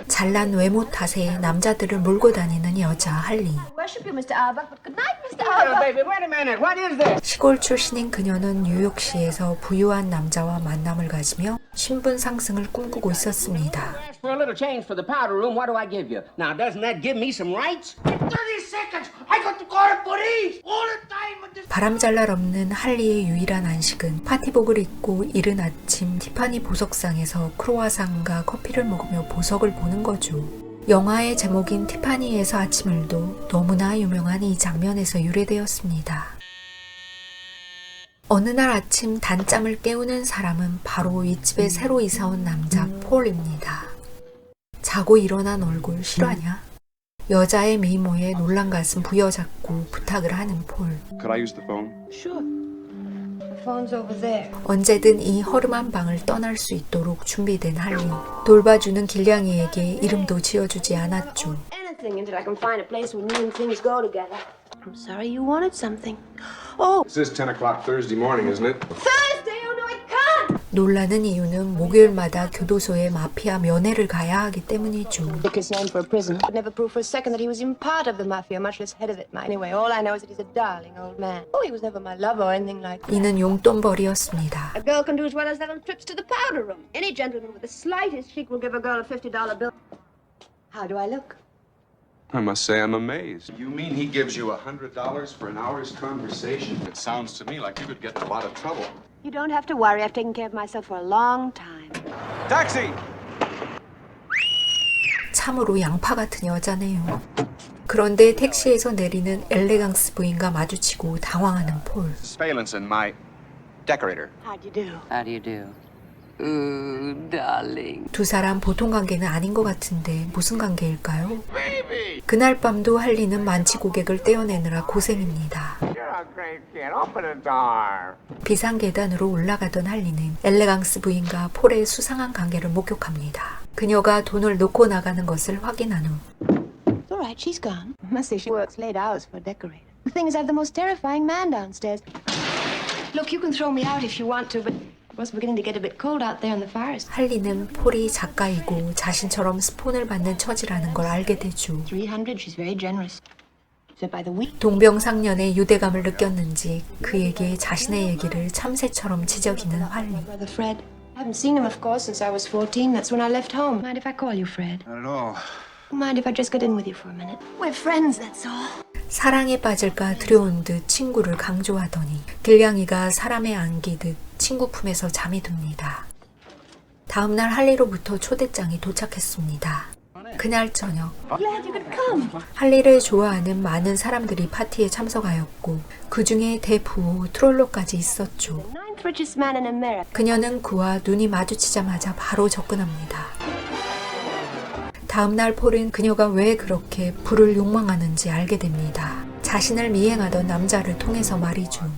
잘난 외모 탓에 남자들을 몰고 다니는 여자 할리. 시골 출신인 그녀는 뉴욕시에서 부유한 남자와 만남을 가지며 신분 상승을 꿈꾸고 있었습니다. 바람잘날 없는 할리의 유일한 안식은 파티복을 입고 이른 아침 티파니 보석상에서 크로와상과 커피를 먹으며 보석을 보는 거죠. 영화의 제목인 티파니에서 아침을도 너무나 유명한 이 장면에서 유래되었습니다. 어느 날 아침 단잠을 깨우는 사람은 바로 이 집에 새로 이사온 남자 폴입니다. 자고 일어난 얼굴 실화냐? 여자의 미모에 놀란 가슴 부여잡고 부탁을 하는 폴. Could I use the phone? Sure. The phone's over there. 언제든 이 허름한 방을 떠날 수 있도록 준비된 할리. 돌봐주는 길냥이에게 이름도 지어주지 않았죠. Anything until I can find a place where me and things go together. I'm sorry you wanted something. Oh, This is 10 o'clock Thursday morning, isn't it? Thursday! Oh no, I can't! 놀라는 이유는 목요일마다 교도소에 마피아 면회를 가야 하기 때문이죠. Took his name for a prison. Could never prove for a second that he was even part of the mafia, much less head of it. Anyway, all I know is that he's a darling old man. Oh, he was never my lover or anything like that. 이는 용돈벌이였습니다. A girl can do as well as 7 trips to the powder room. Any gentleman with the slightest cheek will give a girl a $50 bill. How do I look? I must say I'm amazed. You mean he gives you $100 for an hour's conversation? It sounds to me like you could get in a lot of trouble. You don't have to worry. I've taken care of myself for a long time. Taxi! 참으로 양파 같은 여자네요. 그런데 택시에서 내리는 엘레강스 부인과 마주치고 당황하는 폴. Spalinson, my decorator. How'd you do? How do you do? Ooh, darling. 두 사람 보통 관계는 아닌 것 같은데 무슨 관계일까요? 그날 밤도 할리는 만취 고객을 떼어내느라 고생입니다. 비상 계단으로 올라가던 할리는 엘레강스 부인과 폴의 수상한 관계를 목격합니다. 그녀가 돈을 놓고 나가는 것을 확인한 후 It's all right, she's gone. Must say she works late hours for a decorator. The thing is, I have the most terrifying man downstairs. Look, you can throw me out if you want to, but it was beginning to get a bit cold out there in the fires. 할리는 폴이 작가이고 자신처럼 스폰을 받는 처지라는 걸 알게 되죠. 300, she's very generous. So by the week, 동병상련의 유대감을 느꼈는지 그에게 자신의 얘기를 참새처럼 지저귀는 할리. my brother Fred. I haven't seen him, of course, since I was 14. That's when I left home. Mind if I call you Fred? Not at all. Mind if I just get in with you for a minute? We're friends, that's all. 사랑에 빠질까 두려운 듯 친구를 강조하더니 길냥이가 사람에 안기듯 친구 품에서 잠이 듭니다. 다음날 할리로부터 초대장이 도착했습니다. 그날 저녁 Glad you could come. 할리를 좋아하는 많은 사람들이 파티에 참석하였고 그 중에 대부호 트롤로까지 있었죠. Ninth richest man in America. 그녀는 그와 눈이 마주치자마자 바로 접근합니다. 다음날 폴은 그녀가 왜 그렇게 부를 욕망하는지 알게 됩니다. 자신을 미행하던 남자를 통해서 말이죠.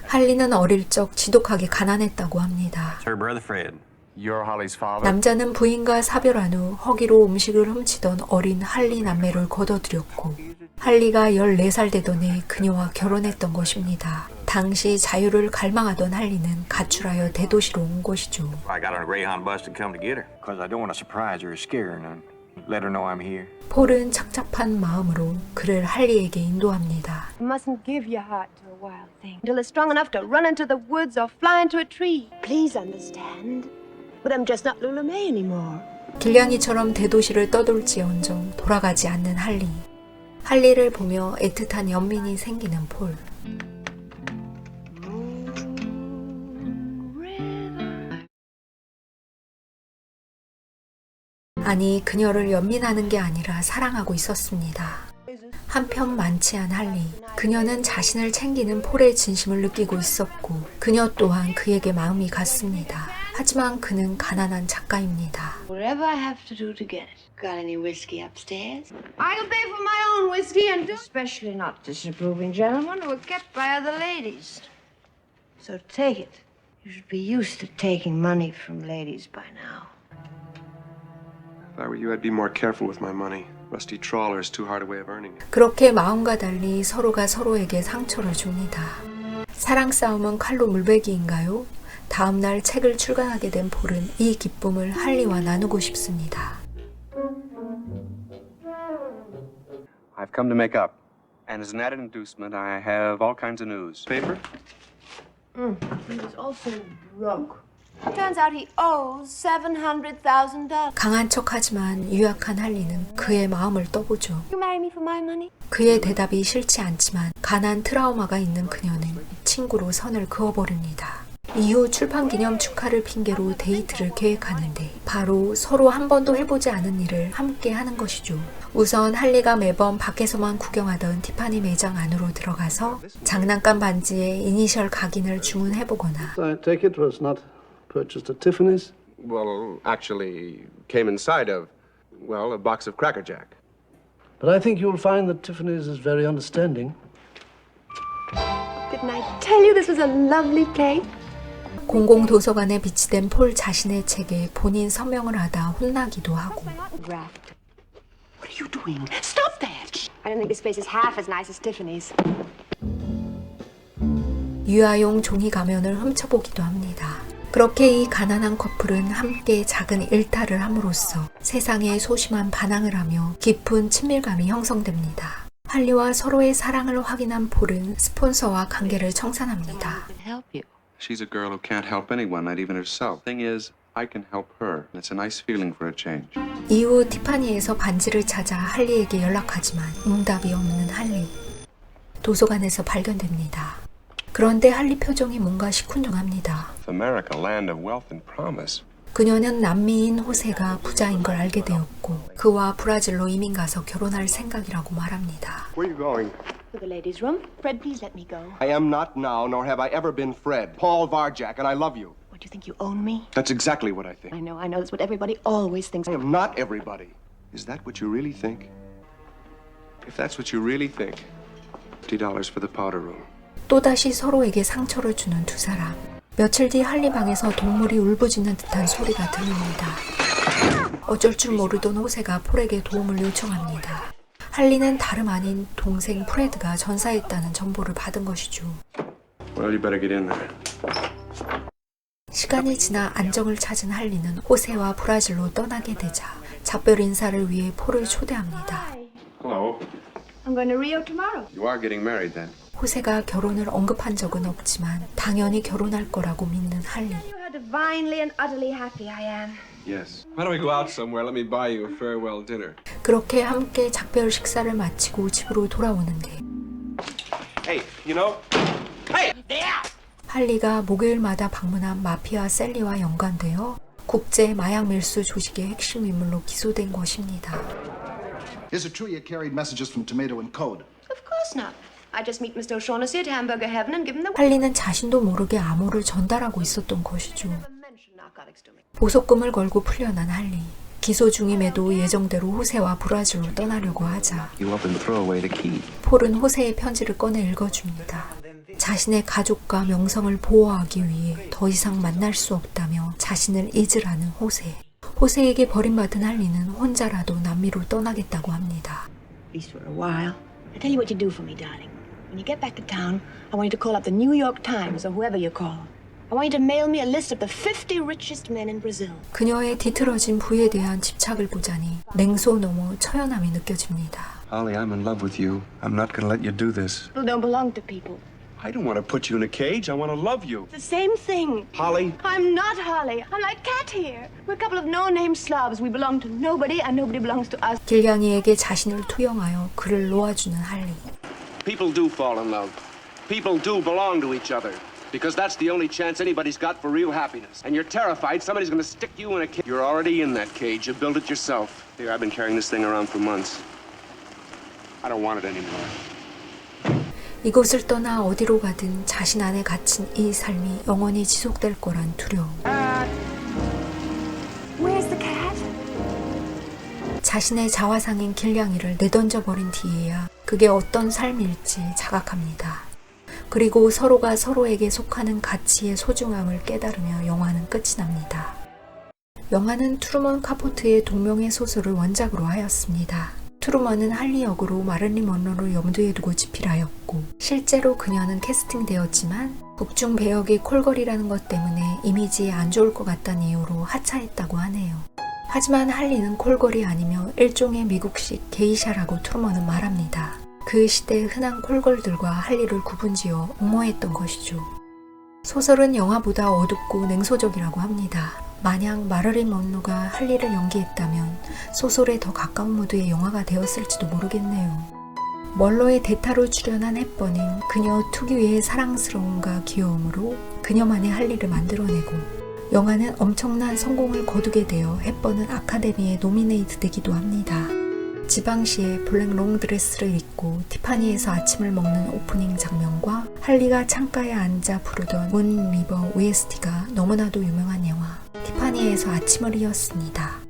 할리는 어릴 적 지독하게 가난했다고 합니다. Her brother Fred. You're Holly's father? 남자는 부인과 사별한 후 허기로 음식을 훔치던 어린 할리 남매를 거둬들였고 할리가 14살 되던 해 그녀와 결혼했던 것입니다. 당시 자유를 갈망하던 할리는 가출하여 대도시로 온 것이죠. I got on a Greyhound bus to come to get her. Because I don't want to surprise her or scare her and let her know I'm here. 폴은 착잡한 마음으로 그를 할리에게 인도합니다. You mustn't give your heart to a wild thing until it's strong enough to run into the woods or fly into a tree. Please understand. But I'm just not Lula May anymore. 길냥이처럼 대도시를 떠돌지언정 돌아가지 않는 할리. 할리를 보며 애틋한 연민이 생기는 폴. 아니, 그녀를 연민하는 게 아니라 사랑하고 있었습니다. 한편 만취한 할리. 그녀는 자신을 챙기는 폴의 진심을 느끼고 있었고 그녀 또한 그에게 마음이 갔습니다. 하지만 그는 가난한 작가입니다. Whatever I have to do to get it. Got any whiskey upstairs? I can pay for my own whiskey and do. Especially not disapproving gentlemen who are kept by other ladies. So take it. You should be used to taking money from ladies by now. If I were you, I'd be more careful with my money. Rusty trawler is too hard a way of earning it. 그렇게 마음과 달리 서로가 서로에게 상처를 줍니다. 사랑 싸움은 칼로 물베기인가요? 다음날 책을 출간하게 된 폴은 이 기쁨을 할리와 나누고 싶습니다. I've come to make up. And as an added inducement, I have all kinds of news. Paper? He was also broke. Turns out he owes $700,000. 강한 척하지만 유약한 할리는 그의 마음을 떠보죠. You marry me for my money? 그의 대답이 싫지 않지만 가난 트라우마가 있는 그녀는 친구로 선을 그어버립니다. 이후 출판기념 축하를 핑계로 데이트를 계획하는데 바로 서로 한 번도 해보지 않은 일을 함께 하는 것이죠. 우선 할리가 매번 밖에서만 구경하던 티파니 매장 안으로 들어가서 장난감 반지에 이니셜 각인을 주문해보거나 I take it was not purchased at Tiffany's? Well, actually, came inside of, well, a box of Cracker Jack. But I think you'll find that Tiffany's is very understanding. Didn't I tell you this was a lovely place? 공공도서관에 비치된 폴 자신의 책에 본인 서명을 하다 혼나기도 하고 Graft. What are you doing? Stop that! I don't think this place is half as nice as Tiffany's. 유아용 종이 가면을 훔쳐보기도 합니다. 그렇게 이 가난한 커플은 함께 작은 일탈을 함으로써 세상에 소심한 반항을 하며 깊은 친밀감이 형성됩니다. 할리와 서로의 사랑을 확인한 폴은 스폰서와 관계를 청산합니다. Help you. She's a girl who can't help anyone, not even herself. Thing is, I can help her. It's a nice feeling for a change. 이후 티파니에서 반지를 찾아 할리에게 연락하지만 응답이 없는 할리. 도서관에서 발견됩니다. 그런데 할리 표정이 뭔가 시큰둥합니다. America, land of wealth and promise. 그녀는 남미인 호세가 부자인 걸 알게 되었고 그와 브라질로 이민 가서 결혼할 생각이라고 말합니다. Where are you going? To the ladies' room. Fred, please let me go. I am not now, nor have I ever been Fred. Paul Varjak, and I love you. What, do you think you own me? That's exactly what I think. I know. That's what everybody always thinks. I am not everybody. Is that what you really think? If that's what you really think, $50 for the powder room. 또다시 서로에게 상처를 주는 두 사람. 며칠 뒤 할리 방에서 동물이 울부짖는 듯한 소리가 들립니다. 어쩔 줄 모르던 호세가 폴에게 도움을 요청합니다. 할리는 다름 아닌 동생 프레드가 전사했다는 정보를 받은 것이죠. Well, you better get in there. 시간이 지나 안정을 찾은 할리는 호세와 브라질로 떠나게 되자 작별 인사를 위해 폴을 초대합니다. Hello. I'm going to Rio tomorrow. You are getting married then. 호세가 결혼을 언급한 적은 없지만 당연히 결혼할 거라고 믿는 할리. You how divinely and utterly happy I am. Yes. Why don't we go out somewhere? Let me buy you a farewell dinner. 그렇게 함께 작별 식사를 마치고 집으로 돌아오는데 Hey, you know? Hey! 할리가 목요일마다 방문한 마피아 셀리와 연관되어 국제 마약 밀수 조직의 핵심 인물로 기소된 것입니다. Is it true you carried messages from Tomato and Code? Of course not. I just meet Mr. O'Shaughnessy at Hamburger Heaven and give him the 할리는 자신도 모르게 암호를 전달하고 있었던 것이죠. mention narcotics to me. 보석금을 걸고 풀려난 할리. 기소 중임에도 예정대로 호세와 브라질로 떠나려고 하자 You up and throw away the key. 폴은 호세의 편지를 꺼내 읽어줍니다. 자신의 가족과 명성을 보호하기 위해 더 이상 만날 수 없다며 자신을 잊으라는 호세. 호세에게 버림받은 할리는 혼자라도 남미로 떠나겠다고 합니다. At least for a while. I tell you what you do for me, darling. When you get back to town, I want you to call up the New York Times or whoever you call. I want you to mail me a list of the 50 richest men in Brazil. 그녀의 뒤틀어진 부에 대한 집착을 보자니 냉소 넘어 처연함이 느껴집니다. Holly, I'm in love with you. I'm not going to let you do this. People don't belong to people. I don't want to put you in a cage. I want to love you. It's the same thing. Holly? I'm not Holly. I'm like Cat here. We're a couple of no-name Slavs. We belong to nobody and nobody belongs to us. 길냥이에게 자신을 투영하여 그를 놓아주는 할리. People do fall in love. People do belong to each other. Because that's the only chance anybody's got for real happiness. And you're terrified somebody's going to stick you in a cage. You're already in that cage. You built it yourself. Here, I've been carrying this thing around for months. I don't want it anymore. 이곳을 떠나 어디로 가든 자신 안에 갇힌 이 삶이 영원히 지속될 거란 두려움. Where's the cat? 자신의 자화상인 길냥이를 내던져버린 뒤에야 그게 어떤 삶일지 자각합니다. 그리고 서로가 서로에게 속하는 가치의 소중함을 깨달으며 영화는 끝이 납니다. 영화는 트루먼 카포트의 동명의 소설을 원작으로 하였습니다. 트루먼은 할리 역으로 마릴린 먼로를 염두에 두고 집필하였고 실제로 그녀는 캐스팅되었지만 북중 배역이 콜걸이라는 것 때문에 이미지에 안 좋을 것 같다는 이유로 하차했다고 하네요. 하지만 할리는 콜걸이 아니며 일종의 미국식 게이샤라고 트루먼은 말합니다. 그 시대 흔한 콜걸들과 할리를 구분지어 옹호했던 것이죠. 소설은 영화보다 어둡고 냉소적이라고 합니다. 만약 마릴린 먼로가 할리를 연기했다면 소설에 더 가까운 무드의 영화가 되었을지도 모르겠네요. 멀로의 대타로 출연한 헵번은 그녀 특유의 사랑스러움과 귀여움으로 그녀만의 할리를 만들어내고 영화는 엄청난 성공을 거두게 되어 헵번은 아카데미에 노미네이트 되기도 합니다. 지방시에 블랙 롱드레스를 입고 티파니에서 아침을 먹는 오프닝 장면과 할리가 창가에 앉아 부르던 문 리버 OST가 너무나도 유명한 영화 티파니에서 아침을 이었습니다.